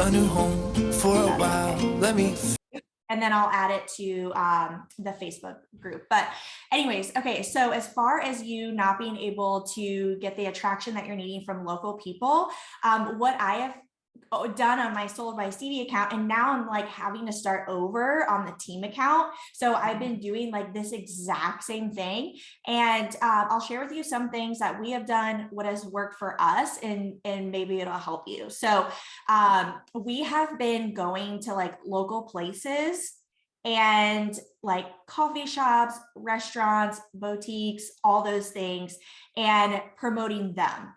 a new home for a while. Let me. And then I'll add it to the Facebook group. But anyways, okay, so as far as you not being able to get the attraction that you're needing from local people, what I have done on my Sold by Stevie account, and now I'm like having to start over on the team account. So I've been doing like this exact same thing, and I'll share with you some things that we have done, what has worked for us, and maybe it'll help you. So we have been going to like local places and like coffee shops, restaurants, boutiques, all those things, and promoting them.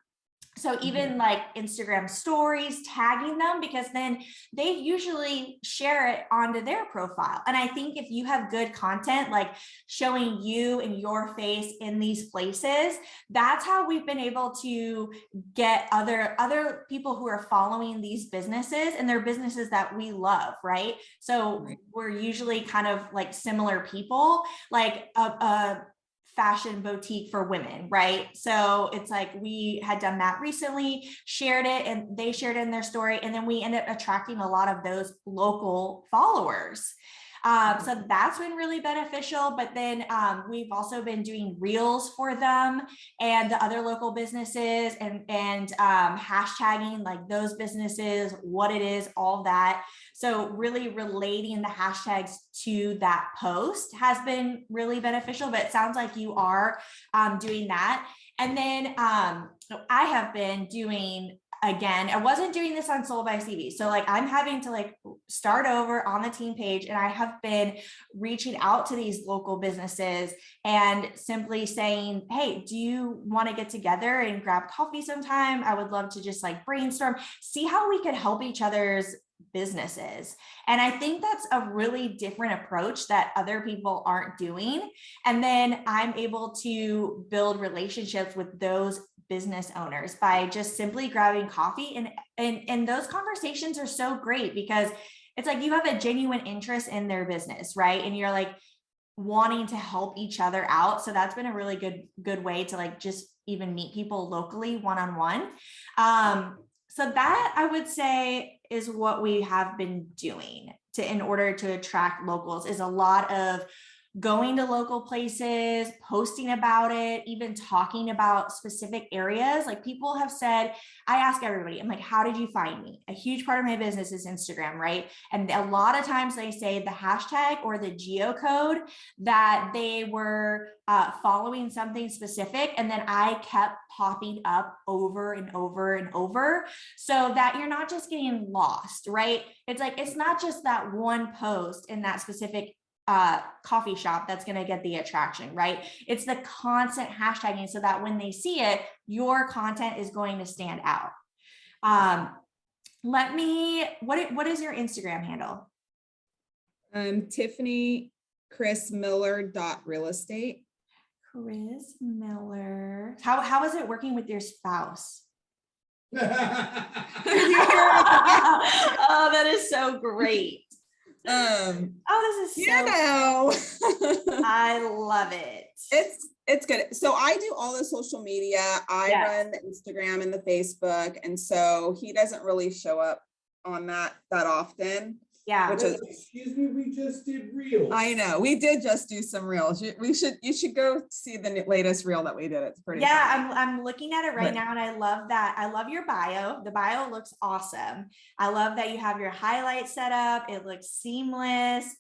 So even like Instagram stories, tagging them, because then they usually share it onto their profile. And I think if you have good content, like showing you and your face in these places, that's how we've been able to get other people who are following these businesses, and they're businesses that we love, right? So we're usually kind of like similar people, like a fashion boutique for women, right? So it's like we had done that recently, shared it, and they shared it in their story, and then we ended up attracting a lot of those local followers. So that's been really beneficial. But then we've also been doing reels for them and the other local businesses, and hashtagging like those businesses, what it is, all that. So really relating the hashtags to that post has been really beneficial, but it sounds like you are doing that. And then I have been doing, again, I wasn't doing this on Sold by Stevie. So like I'm having to like start over on the team page, and I have been reaching out to these local businesses and simply saying, hey, do you want to get together and grab coffee sometime? I would love to just like brainstorm, see how we could help each other's businesses. And I think that's a really different approach that other people aren't doing. And then I'm able to build relationships with those business owners by just simply grabbing coffee. And those conversations are so great because it's like you have a genuine interest in their business, right? And you're like wanting to help each other out. So that's been a really good way to like just even meet people locally one-on-one. So that I would say is what we have been doing in order to attract locals, is a lot of going to local places, posting about it, even talking about specific areas. Like people have said, I ask everybody, I'm like, how did you find me? A huge part of my business is Instagram, right? And a lot of times they say the hashtag or the geocode that they were following something specific. And then I kept popping up over and over and over so that you're not just getting lost, right? It's like, it's not just that one post in that specific coffee shop that's going to get the attraction, right? It's the constant hashtagging so that when they see it, your content is going to stand out. What is your Instagram handle? Tiffany Chris Miller .real estate. Chris Miller. How is it working with your spouse? Oh, that is so great. This is so I love it. It's good. So I do all the social media. I run the Instagram and the Facebook, and so he doesn't really show up on that often. Yeah. Excuse me, we just did reels. I know, we did just do some reels. You should go see the latest reel that we did. It's pretty funny. I'm looking at it right now, and I love that. I love your bio. The bio looks awesome. I love that you have your highlights set up. It looks seamless.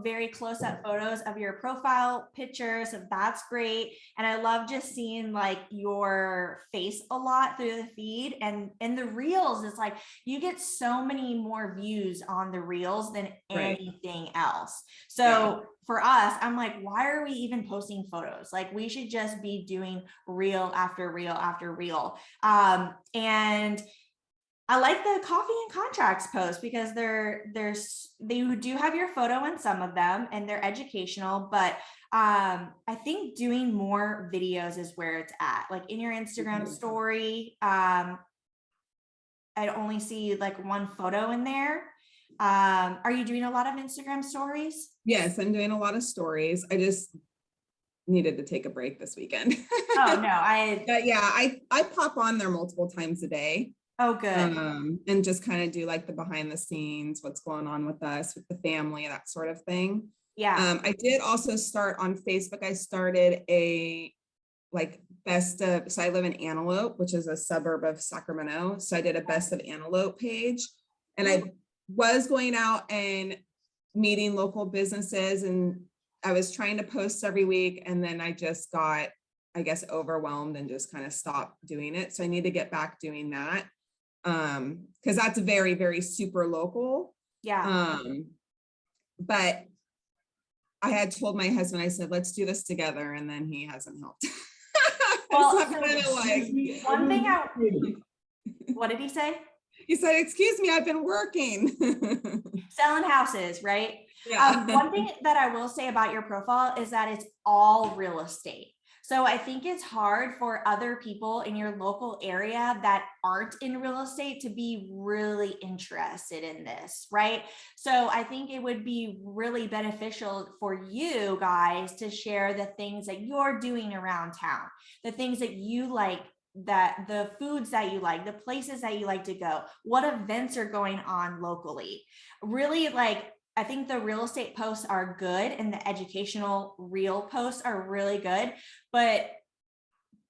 Very close-up photos of your profile picture, so that's great. And I love just seeing like your face a lot through the feed, and in the reels, it's like you get so many more views on the reels than anything else. So for us, I'm like, why are we even posting photos? Like we should just be doing reel after reel after reel. And I like the coffee and contracts post because they do have your photo in some of them and they're educational, but I think doing more videos is where it's at. Like in your Instagram story, I only see like one photo in there. Are you doing a lot of Instagram stories? Yes, I'm doing a lot of stories. I just needed to take a break this weekend. Oh no, but yeah, I pop on there multiple times a day. Oh, good. And just kind of do like the behind the scenes, what's going on with us, with the family, that sort of thing. Yeah. I did also start on Facebook. I started a like best of, so I live in Antelope, which is a suburb of Sacramento. So I did a best of Antelope page, and I was going out and meeting local businesses, and I was trying to post every week, and then I just got, I guess, overwhelmed and just kind of stopped doing it. So I need to get back doing that. Because that's very, very super local. Yeah. But I had told my husband, I said, let's do this together. And then he hasn't helped. Well, So I'm so kinda like, one thing what did he say? he said, excuse me, I've been working. Selling houses, right? Yeah. One thing that I will say about your profile is that it's all real estate. So I think it's hard for other people in your local area that aren't in real estate to be really interested in this, right? So I think it would be really beneficial for you guys to share the things that you're doing around town, the things that you like, that the foods that you like, the places that you like to go, what events are going on locally. Really, like, I think the real estate posts are good and the educational real posts are really good, but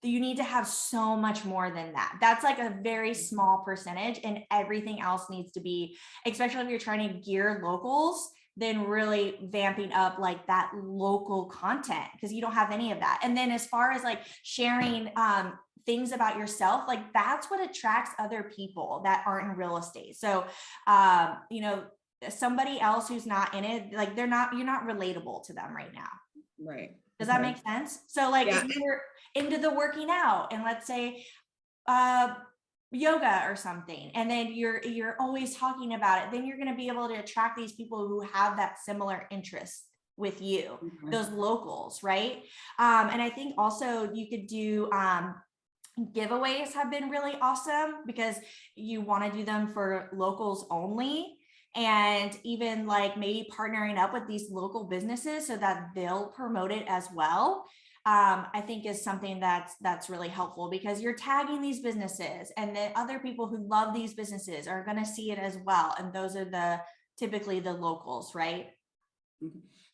you need to have so much more than that. That's like a very small percentage, and everything else needs to be, especially if you're trying to gear locals, then really vamping up like that local content, because you don't have any of that. And then as far as like sharing things about yourself, like that's what attracts other people that aren't in real estate. So you know, somebody else who's not in it, like you're not relatable to them right now. Right. Does that Okay. make sense? So like Yeah. if you're into the working out, and let's say yoga or something, and then you're always talking about it, then you're going to be able to attract these people who have that similar interest with you, Okay. those locals, right? And I think also you could do giveaways have been really awesome, because you want to do them for locals only, and even like maybe partnering up with these local businesses so that they'll promote it as well. I think is something that's really helpful, because you're tagging these businesses, and the other people who love these businesses are going to see it as well, and those are typically the locals, right?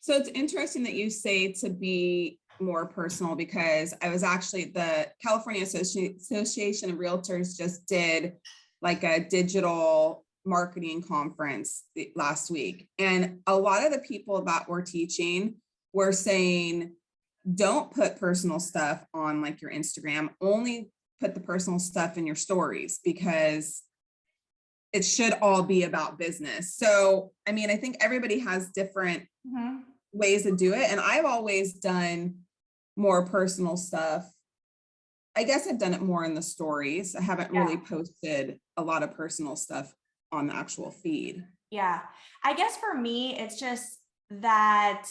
So it's interesting that you say to be more personal, because I was actually, the California Association of Realtors just did like a digital marketing conference last week. And a lot of the people that were teaching were saying, don't put personal stuff on like your Instagram, only put the personal stuff in your stories, because it should all be about business. So, I mean, I think everybody has different ways to do it. And I've always done more personal stuff. I guess I've done it more in the stories. I haven't really posted a lot of personal stuff on the actual feed. Yeah. I guess for me, it's just that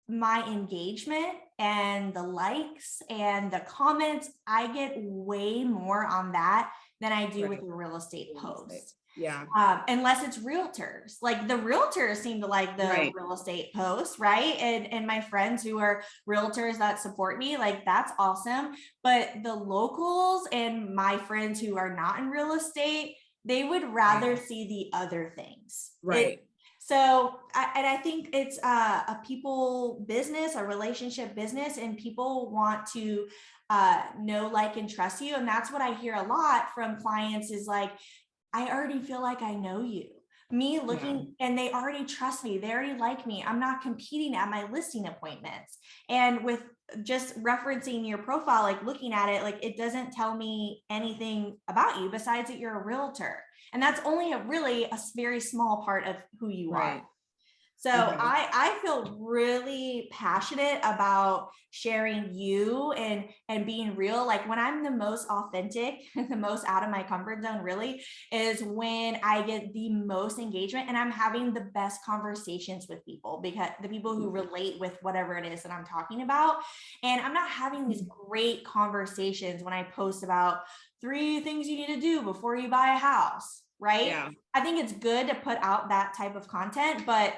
my engagement and the likes and the comments, I get way more on that than I do with a real estate post. Yeah. Unless it's realtors, like the realtors seem to like the real estate posts, right? And my friends who are realtors that support me, like that's awesome. But the locals and my friends who are not in real estate, they would rather see the other things. Right. So I think it's a people business, a relationship business, and people want to know, like, and trust you. And that's what I hear a lot from clients is like, I already feel like I know you. Me looking, and they already trust me. They already like me. I'm not competing at my listing appointments. And with just referencing your profile, like looking at it, like it doesn't tell me anything about you besides that you're a realtor. And that's only a very small part of who you are. So I feel really passionate about sharing you and being real. Like when I'm the most authentic and the most out of my comfort zone really is when I get the most engagement and I'm having the best conversations with people, because the people who relate with whatever it is that I'm talking about. And I'm not having these great conversations when I post about 3 things you need to do before you buy a house. Right? Yeah. I think it's good to put out that type of content, but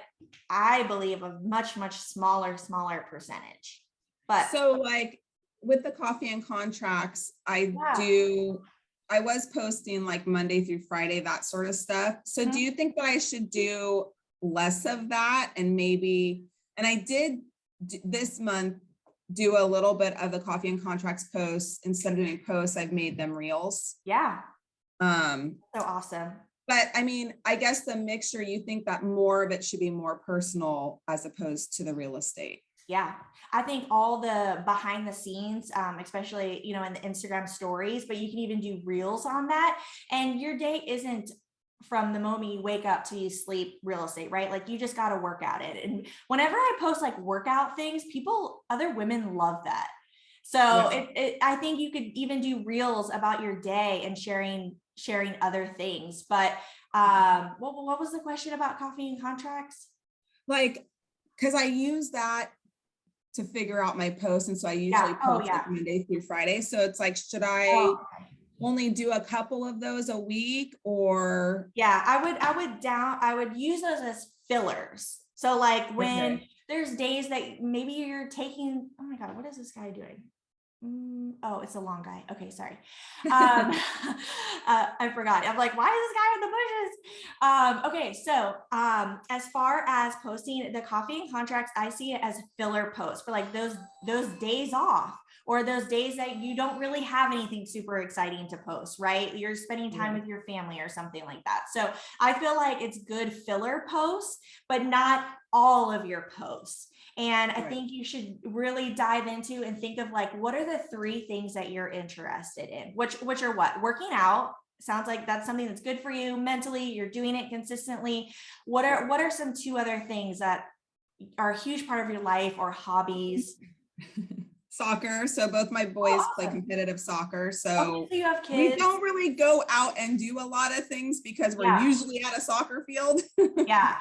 I believe a much smaller percentage. But so like with the coffee and contracts, I do was posting like Monday through Friday, that sort of stuff. So do you think that I should do less of that and maybe, and I did this month do a little bit of the coffee and contracts posts. Instead of doing posts, I've made them reels. Yeah, Um, so awesome. but I mean, I guess the mixture, you think that more of it should be more personal as opposed to the real estate. Yeah, I think all the behind the scenes, especially, in the Instagram stories, but you can even do reels on that. And your day isn't from the moment you wake up to you sleep real estate, right? Like you just got to work at it. And whenever I post like workout things, other women love that. So I think you could even do reels about your day and sharing other things. But what was the question about coffee and contracts? Like, because I use that to figure out my posts. And so I usually post like Monday through Friday. So it's like, should I only do a couple of those a week or? Yeah, I would use those as fillers. So like when there's days that maybe you're taking, oh my God, what is this guy doing? Oh, it's a long guy. Okay, sorry. I forgot. I'm like, why is this guy in the bushes? Okay, so as far as posting the coffee and contracts, I see it as filler posts for like those days off or those days that you don't really have anything super exciting to post, right? You're spending time with your family or something like that. So I feel like it's good filler posts, but not all of your posts. And I think you should really dive into and think of like, what are the 3 things that you're interested in? Which are what? Working out. Sounds like that's something that's good for you mentally. You're doing it consistently. What are some 2 other things that are a huge part of your life or hobbies? Soccer. So both my boys play competitive soccer. So, so you have kids. We don't really go out and do a lot of things because we're usually at a soccer field. Yeah.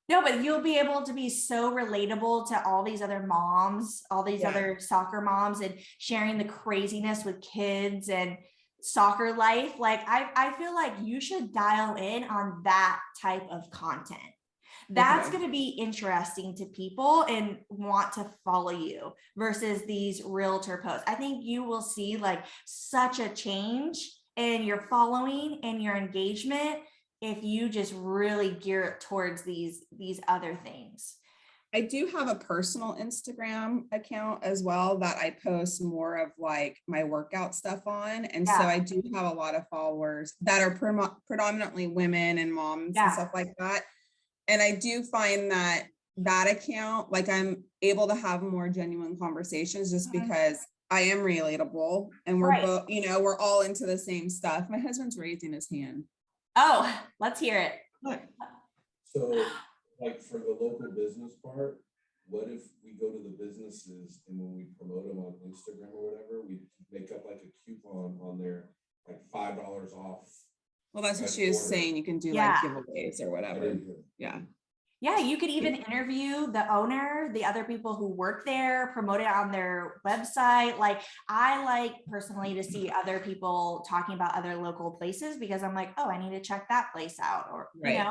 No, but you'll be able to be so relatable to all these other moms, all these other soccer moms, and sharing the craziness with kids and soccer life. Like I feel like you should dial in on that type of content. That's going to be interesting to people and want to follow you versus these realtor posts. I think you will see like such a change in your following and your engagement if you just really gear it towards these other things. I do have a personal Instagram account as well that I post more of like my workout stuff on. And so I do have a lot of followers that are predominantly women and moms and stuff like that. And I do find that account, like I'm able to have more genuine conversations just because I am relatable and we're both, we're all into the same stuff. My husband's raising his hand. Oh, let's hear it. So like for the local business part, what if we go to the businesses and when we promote them on Instagram or whatever, we make up like a coupon on there, like $5 off. Well, that's what she was saying. You can do like giveaways or whatever. Yeah. Yeah, you could even interview the owner, the other people who work there, promote it on their website. Like I like personally to see other people talking about other local places because I'm like, oh, I need to check that place out or, and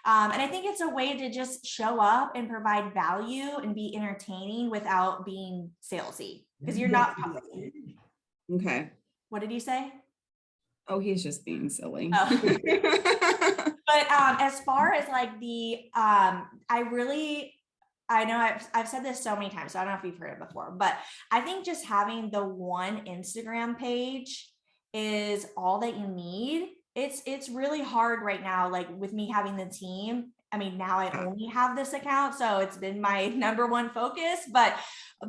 I think it's a way to just show up and provide value and be entertaining without being salesy because you're not. Okay. What did you say? Oh, he's just being silly. Oh. But as far as like I know I've said this so many times, so I don't know if you've heard it before, but I think just having the one Instagram page is all that you need. It's really hard right now, like with me having the team. I mean, now I only have this account, so it's been my number one focus. But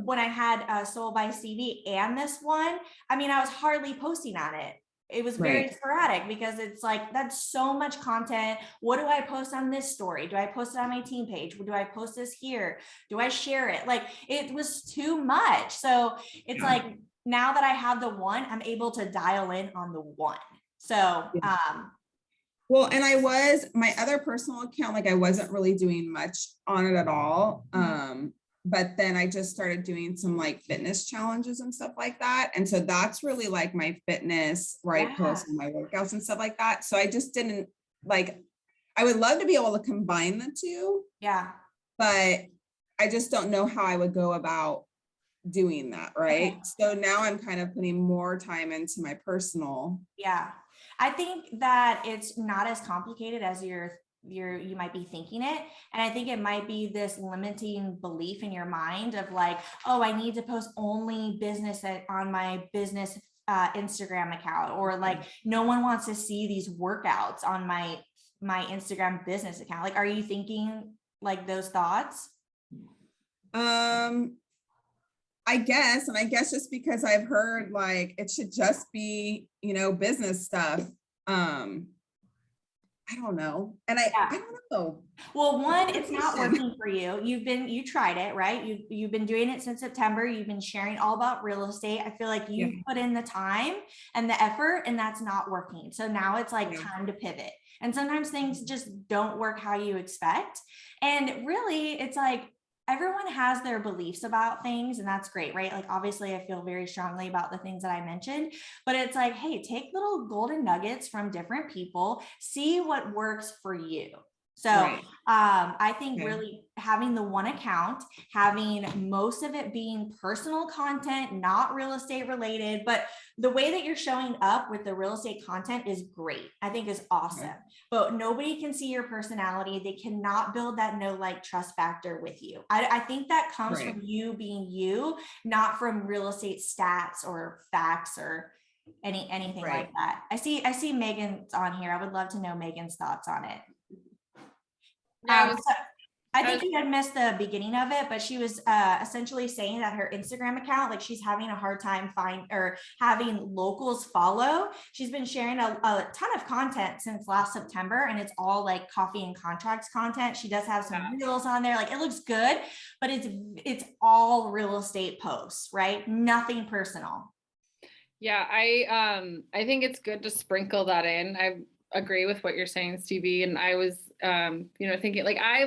when I had Sold by Stevie and this one, I mean, I was hardly posting on it. It was very sporadic because it's like, that's so much content. What do I post on this story? Do I post it on my team page? Do I post this here? Do I share it? Like it was too much. So it's like, now that I have the one, I'm able to dial in on the one. So, well, and my other personal account, like I wasn't really doing much on it at all. But then I just started doing some like fitness challenges and stuff like that. And so that's really like my fitness where I post my workouts and stuff like that. So I just didn't like, I would love to be able to combine the 2. Yeah. But I just don't know how I would go about doing that, right? So now I'm kind of putting more time into my personal. Yeah, I think that it's not as complicated as you might be thinking it. And I think it might be this limiting belief in your mind of like, oh, I need to post only business on my business Instagram account, or like no one wants to see these workouts on my Instagram business account. Like, are you thinking like those thoughts? I guess, and I guess just because I've heard like it should just be, business stuff. I don't know. And I don't know. Well, one, it's not working for you. You tried it, right? You've been doing it since September. You've been sharing all about real estate. I feel like you put in the time and the effort, and that's not working. So now it's like time to pivot. And sometimes things just don't work how you expect. And really, it's like everyone has their beliefs about things, and that's great, right? Like, obviously I feel very strongly about the things that I mentioned, but it's like, hey, take little golden nuggets from different people, see what works for you. So I think really having the one account, having most of it being personal content, not real estate related, but the way that you're showing up with the real estate content is great. I think is awesome, but nobody can see your personality. They cannot build that know, like, trust factor with you. I think that comes from you being you, not from real estate stats or facts or anything like that. I see Megan's on here. I would love to know Megan's thoughts on it. I think you had missed the beginning of it, but she was essentially saying that her Instagram account, like, she's having a hard time having locals follow. She's been sharing a ton of content since last September, and it's all like coffee and contracts content. She does have some reels on there. Like, it looks good, but it's all real estate posts, right? Nothing personal. Yeah, I think it's good to sprinkle that in. I agree with what you're saying, Stevie. And I was thinking, like, I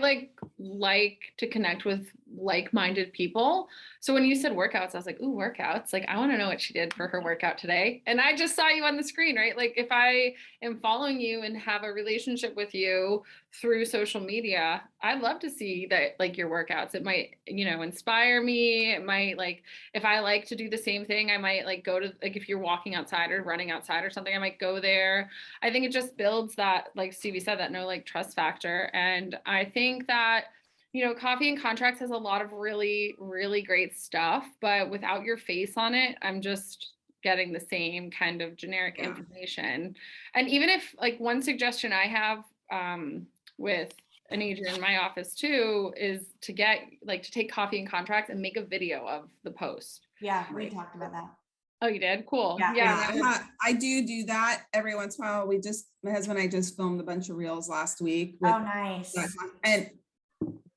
like to connect with like-minded people. So when you said workouts, I was like, ooh, workouts. Like, I want to know what she did for her workout today. And I just saw you on the screen, right? Like, if I am following you and have a relationship with you through social media, I'd love to see that, like, your workouts. It might, inspire me. It might, like, if I like to do the same thing, I might like go to, like, if you're walking outside or running outside or something, I might go there. I think it just builds that, like Stevie said, that no, like, trust factor. And I think that, Coffee and Contracts has a lot of really, really great stuff, but without your face on it, I'm just getting the same kind of generic information. And even if, like, one suggestion I have with an agent in my office too is to take Coffee and Contracts and make a video of the post. Yeah, we talked about that. Oh, you did? Cool. Yeah. I do that every once in a while. My husband and I just filmed a bunch of reels last week. Oh, nice. And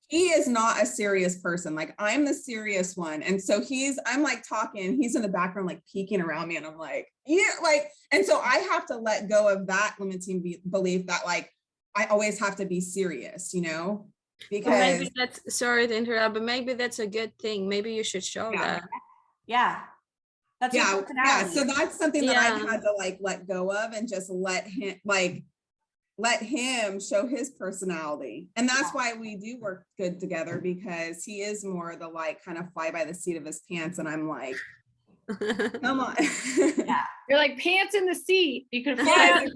he is not a serious person. Like, I'm the serious one. And so I'm like talking, he's in the background, like peeking around me. And I'm like, and so I have to let go of that limiting belief that, like, I always have to be serious, because maybe that's, sorry to interrupt, but maybe that's a good thing. Maybe you should show that. Yeah. That's so that's something that I've had to, like, let go of and just let him show his personality. And that's why we do work good together, because he is more the, like, kind of fly by the seat of his pants. And I'm like, come on. Yeah. You're like pants in the seat. You could fly.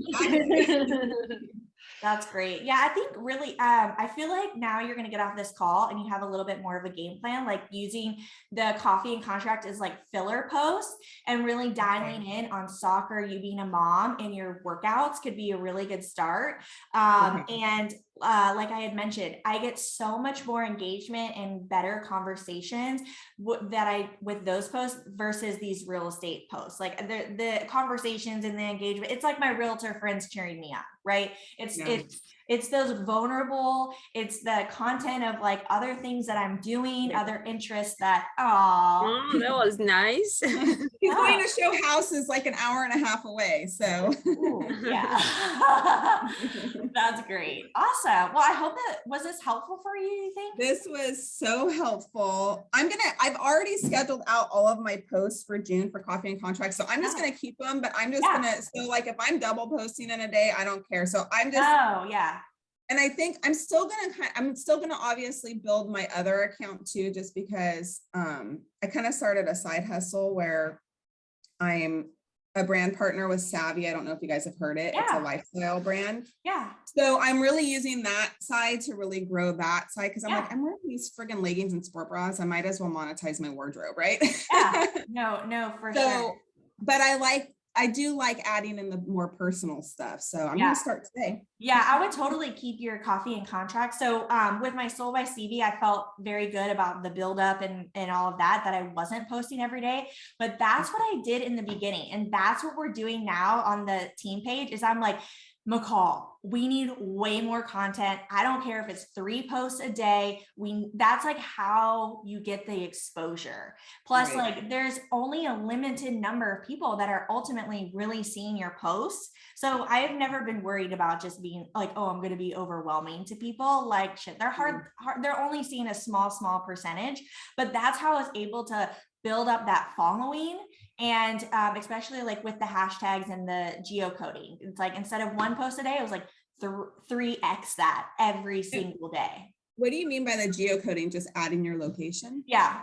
That's great. Yeah, I think really, I feel like now you're going to get off this call and you have a little bit more of a game plan, like using the Coffee and Contract as like filler posts, and really dialing in on soccer, you being a mom, and your workouts could be a really good start. And like I had mentioned, I get so much more engagement and better conversations with those posts versus these real estate posts. Like the conversations and the engagement, it's like my realtor friends cheering me on, right? It's those vulnerable, it's the content of, like, other things that I'm doing, other interests that, oh, that was nice. He's going to show houses like an hour and a half away. So yeah. That's great. Awesome. Well, I hope was this helpful for you think? This was so helpful. I've already scheduled out all of my posts for June for Coffee and Contracts. So I'm just going to keep them, but I'm just so, like, if I'm double posting in a day, I don't care. So I'm just, And I think I'm still gonna obviously build my other account too, just because I kind of started a side hustle where I'm a brand partner with Savvy. I don't know if you guys have heard it. It's a Yeah. lifestyle brand. Yeah. So I'm really using that side to really grow that side because I'm Yeah. like, I'm wearing these friggin' leggings and sport bras. I might as well monetize my wardrobe, right? Yeah. No, for So, sure. but I do like adding in the more personal stuff. So I'm Yeah. gonna start today. Yeah, I would totally keep your coffee and contract. So with my Soul by CV, I felt very good about the buildup and all of that I wasn't posting every day. But that's what I did in the beginning. And that's what we're doing now on the team page is I'm like, McCall, we need way more content. I don't care if it's 3 posts a day. That's like how you get the exposure. Plus, Right. like there's only a limited number of people that are ultimately really seeing your posts. So I've never been worried about just being like, oh, I'm going to be overwhelming to people. Like shit, they're hard. They're only seeing a small percentage, but that's how I was able to build up that following. And especially like with the hashtags and the geocoding, it's like instead of 1 post a day, it was like 3x that every single day. What do you mean by the geocoding? Just adding your location? Yeah.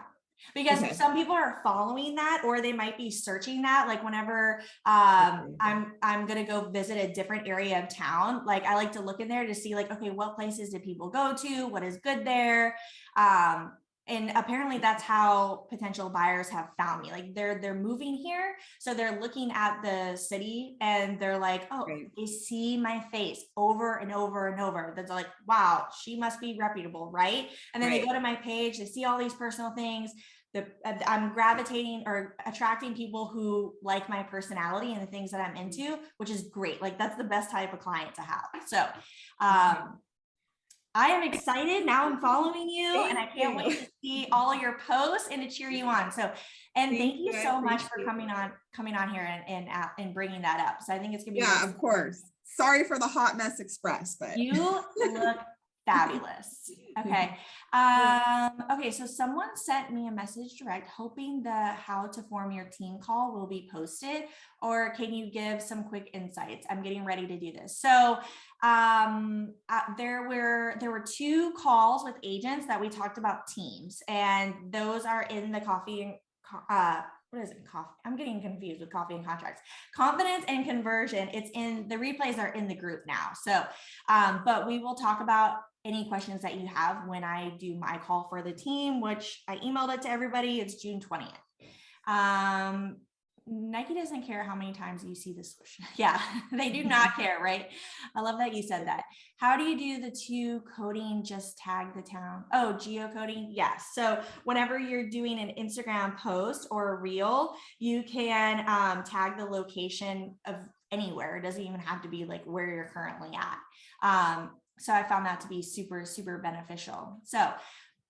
Because Okay. some people are following that, or they might be searching that. Like whenever Okay. I'm gonna go visit a different area of town, like I like to look in there to see like, okay, what places did people go to? What is good there? And apparently that's how potential buyers have found me. Like they're moving here, so they're looking at the city and they're like, oh, Right. they see my face over and over and over. That's like, wow, she must be reputable, right? And then they Right. go to my page, they see all these personal things. I'm gravitating or attracting people who like my personality and the things that I'm into, which is great. Like that's the best type of client to have. So I am excited. Now I'm following you and I can't wait to see all your posts and to cheer you on. So, and thank you I so much for appreciate coming on here and bringing that up. So I think it's gonna be Yeah, really of course. Sorry for the hot mess express, but You look fabulous. Okay. Okay. So someone sent me a message direct hoping the how to form your team call will be posted, or can you give some quick insights? I'm getting ready to do this. So there were 2 calls with agents that we talked about teams, and those are in the coffee and what is it? Coffee. I'm getting confused with coffee and contracts. Confidence and conversion. It's in the replays are in the group now. So, but we will talk about any questions that you have when I do my call for the team, which I emailed it to everybody. It's June 20th. Nike doesn't care how many times you see the swoosh. Yeah, they do not care, right? I love that you said that. How do you do the 2 coding? Just tag the town. Oh, geocoding. Yes. So whenever you're doing an Instagram post or a reel, you can tag the location of anywhere. It doesn't even have to be like where you're currently at. So I found that to be super, super beneficial. So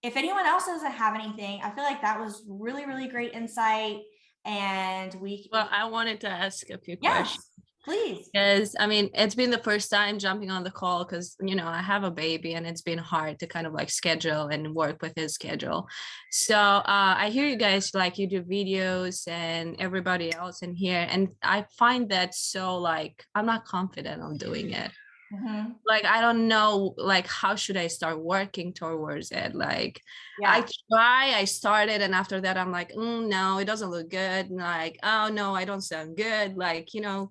if anyone else doesn't have anything, I feel like that was really, really great insight. And Well, I wanted to ask a few yes, questions. please. Because I mean, it's been the first time jumping on the call because, I have a baby and it's been hard to kind of like schedule and work with his schedule. So I hear you guys like you do videos and everybody else in here. And I find that so like, I'm not confident on doing it. Mhm. Like, I don't know, like, how should I start working towards it? Like, Yeah. I started, and after that, I'm like, no, it doesn't look good. And like, oh no, I don't sound good. Like, Yeah.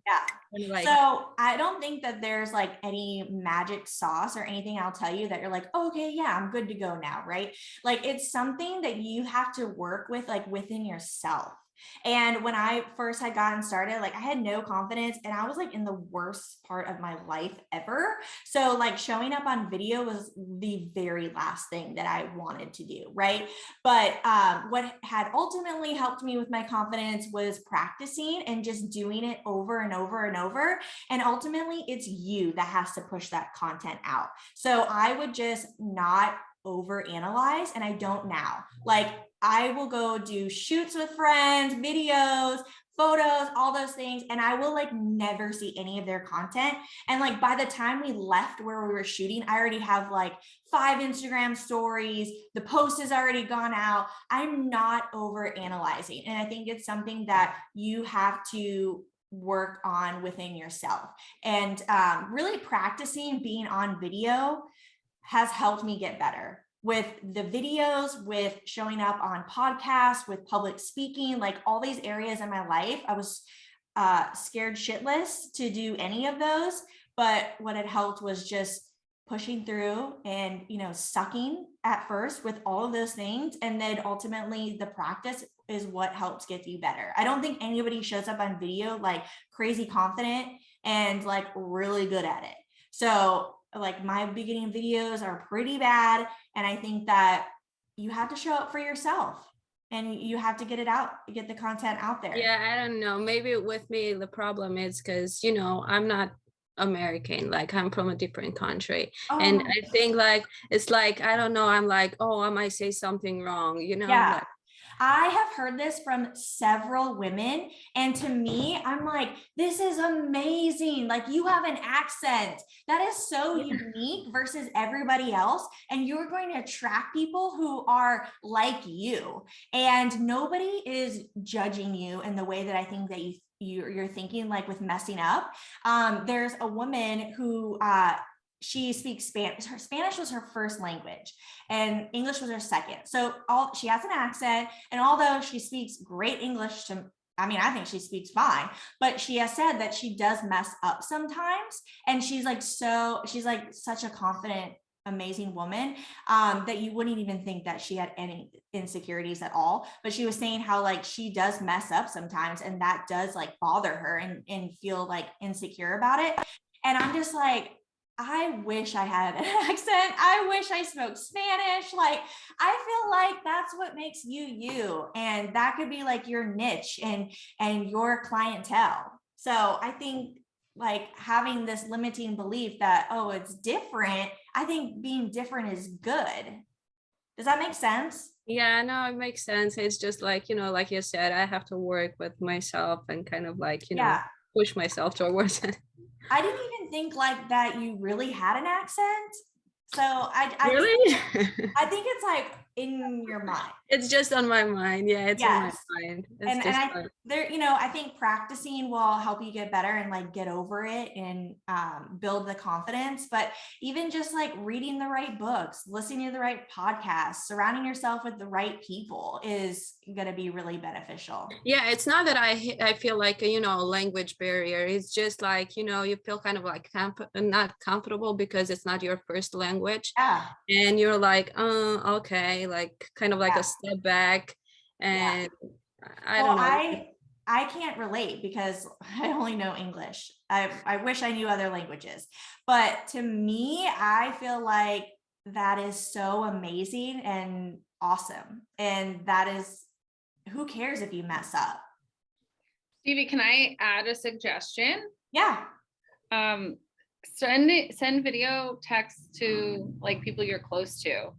and like, So I don't think that there's like any magic sauce or anything I'll tell you that you're like, oh, okay, yeah, I'm good to go now, right? Like it's something that you have to work with like within yourself. And when I first had gotten started, like I had no confidence and I was like in the worst part of my life ever. So like showing up on video was the very last thing that I wanted to do, right? But what had ultimately helped me with my confidence was practicing and just doing it over and over and over. And ultimately, it's you that has to push that content out. So I would just not overanalyze, and I don't now. Like I will go do shoots with friends, videos, photos, all those things, and I will like never see any of their content. And like by the time we left where we were shooting, I already have like 5 Instagram stories. The post has already gone out. I'm not over analyzing. And I think it's something that you have to work on within yourself. And really practicing being on video has helped me get better with the videos, with showing up on podcasts, with public speaking, like all these areas in my life. I was scared shitless to do any of those, but what had helped was just pushing through and, you know, sucking at first with all of those things. And then ultimately the practice is what helps get you better. I don't think anybody shows up on video like crazy confident and like really good at it. So like my beginning videos are pretty bad. And I think that you have to show up for yourself and you have to get it out, get the content out there. Yeah, I don't know. Maybe with me, the problem is because, you know, I'm not American, like I'm from a different country. And Oh, I think like, it's like, I don't know, I'm like, oh, I might say something wrong, you know? yeah. Like, I have heard this from several women. And to me, I'm like, this is amazing. Like you have an accent that is so unique versus everybody else. And you're going to attract people who are like you. And nobody is judging you in the way that I think that you're thinking, like with messing up. There's a woman who she speaks Spanish. Her Spanish was her first language and English was her second. So she has an accent, and although she speaks great English I think she speaks fine, but she has said that she does mess up sometimes. And she's like such a confident, amazing woman that you wouldn't even think that she had any insecurities at all. But she was saying how like she does mess up sometimes, and that does like bother her and feel like insecure about it. And I'm just like, I wish I had an accent. I wish I spoke Spanish. Like, I feel like that's what makes you you. And that could be like your niche and your clientele. So I think like having this limiting belief that, oh, it's different. I think being different is good. Does that make sense? yeah, no, it makes sense. It's just like, you know, like you said, I have to work with myself and kind of like, you know, Yeah. push myself towards it. I didn't even think like that you really had an accent. So I Really? I think it's like in your mind. It's just on my mind. Yeah, it's on my Yes. mind. It's And just I like, there, you know, I think practicing will help you get better and like get over it and build the confidence. But even just like reading the right books, listening to the right podcasts, surrounding yourself with the right people is going to be really beneficial. yeah, it's not that I feel like, you know, language barrier. It's just like, you know, you feel kind of like not comfortable because it's not your first language. Yeah. And you're like, okay, like kind of like Yeah. a step back. Yeah. And I don't know. I can't relate because I only know English. I wish I knew other languages. But to me, I feel like that is so amazing and awesome. And that is, who cares if you mess up? Stevie, can I add a suggestion? Yeah. Send video texts to like people you're close to.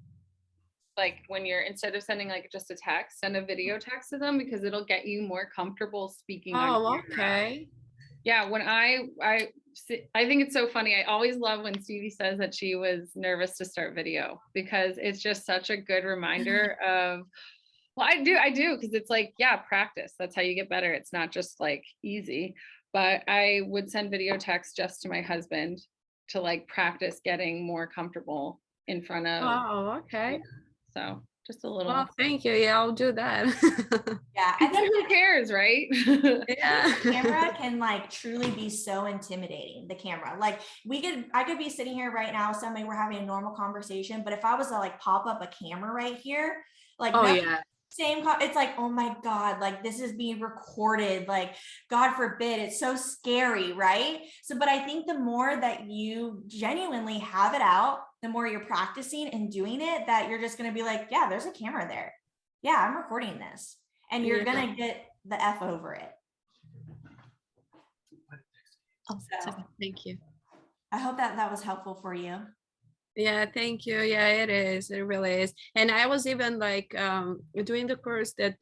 Like when you're, instead of sending like just a text, send a video text to them because it'll get you more comfortable speaking on Oh, camera. okay. Yeah, when I think it's so funny. I always love when Stevie says that she was nervous to start video because it's just such a good reminder of, well, I do, because it's like, yeah, practice. That's how you get better. It's not just like easy. But I would send video text just to my husband to like practice getting more comfortable in front of. Oh, okay. So just a little. Well, thank you. Yeah, I'll do that. Yeah. I think Who cares, right? Yeah. the camera can like truly be so intimidating. The camera, like I could be sitting here right now, somebody we're having a normal conversation, but if I was to like pop up a camera right here, like Oh, no- yeah. it's like, oh my God, like this is being recorded, like God forbid, it's so scary, right? So, but I think the more that you genuinely have it out, the more you're practicing and doing it, that you're just going to be like, yeah, there's a camera there. Yeah, I'm recording this. And you're Yeah. going to get the F over it. Oh, So thank you. I hope that that was helpful for you. Yeah, thank you. Yeah, it is. It really is. And I was even like doing the course that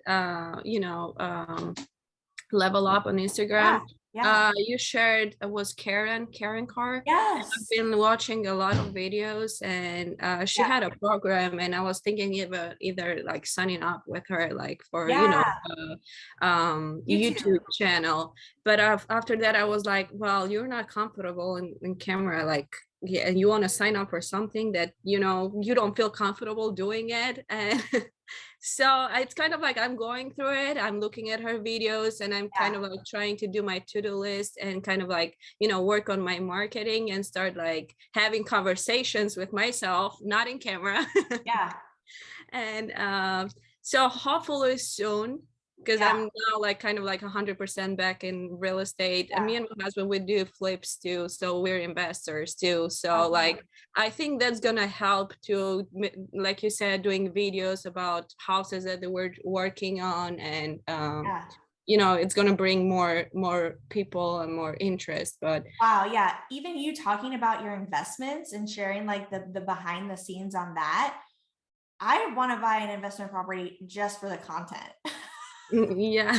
you know, Level Up on Instagram. Yeah. You shared was Karen Carr. I've Yes. been watching a lot of videos, and she Yeah. had a program, and I was thinking about either like signing up with her, like for Yeah. YouTube. YouTube channel. But after that, I was like, well, you're not comfortable in camera, like, yeah, and you want to sign up for something that you don't feel comfortable doing it, and so it's kind of like I'm going through it. I'm looking at her videos, and I'm kind Yeah. of like trying to do my to-do list and kind of like, work on my marketing and start like having conversations with myself, not in camera. Yeah. And so hopefully soon, because Yeah. I'm now like kind of like 100% back in real estate. And me and my husband, we do flips too. So we're investors too. So Okay. like, I think that's gonna help to, like you said, doing videos about houses that we're working on, and Yeah. it's gonna bring more people and more interest. But Wow. Yeah. Even you talking about your investments and sharing like the behind the scenes on that. I want to buy an investment property just for the content. yeah.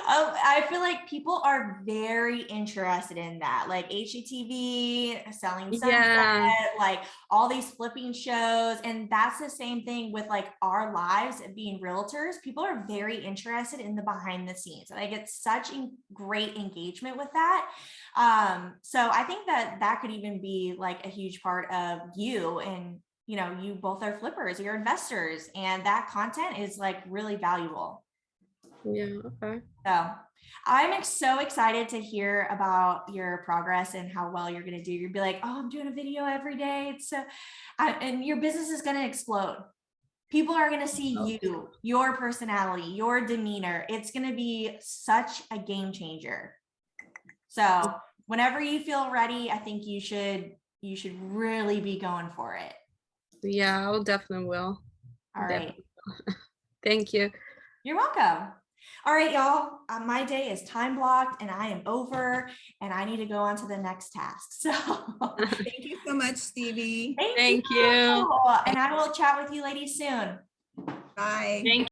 I feel like people are very interested in that, like HGTV, Selling Sunset, Yeah. like all these flipping shows. And that's the same thing with like our lives being realtors. People are very interested in the behind the scenes. And I get such great engagement with that. So I think that could even be like a huge part of you, and you both are flippers, you're investors, and that content is like really valuable. Yeah. Okay. So I'm so excited to hear about your progress and how well you're going to do. You'll be like, oh, I'm doing a video every day. It's so, and your business is going to explode. People are going to see you, your personality, your demeanor. It's going to be such a game changer. So whenever you feel ready, I think you should really be going for it. Yeah, I'll definitely will. All right. Thank you. You're welcome. All right, y'all. My day is time blocked and I am over, and I need to go on to the next task. So Thank you so much, Stevie. thank you. And I will chat with you ladies soon. Bye. Thank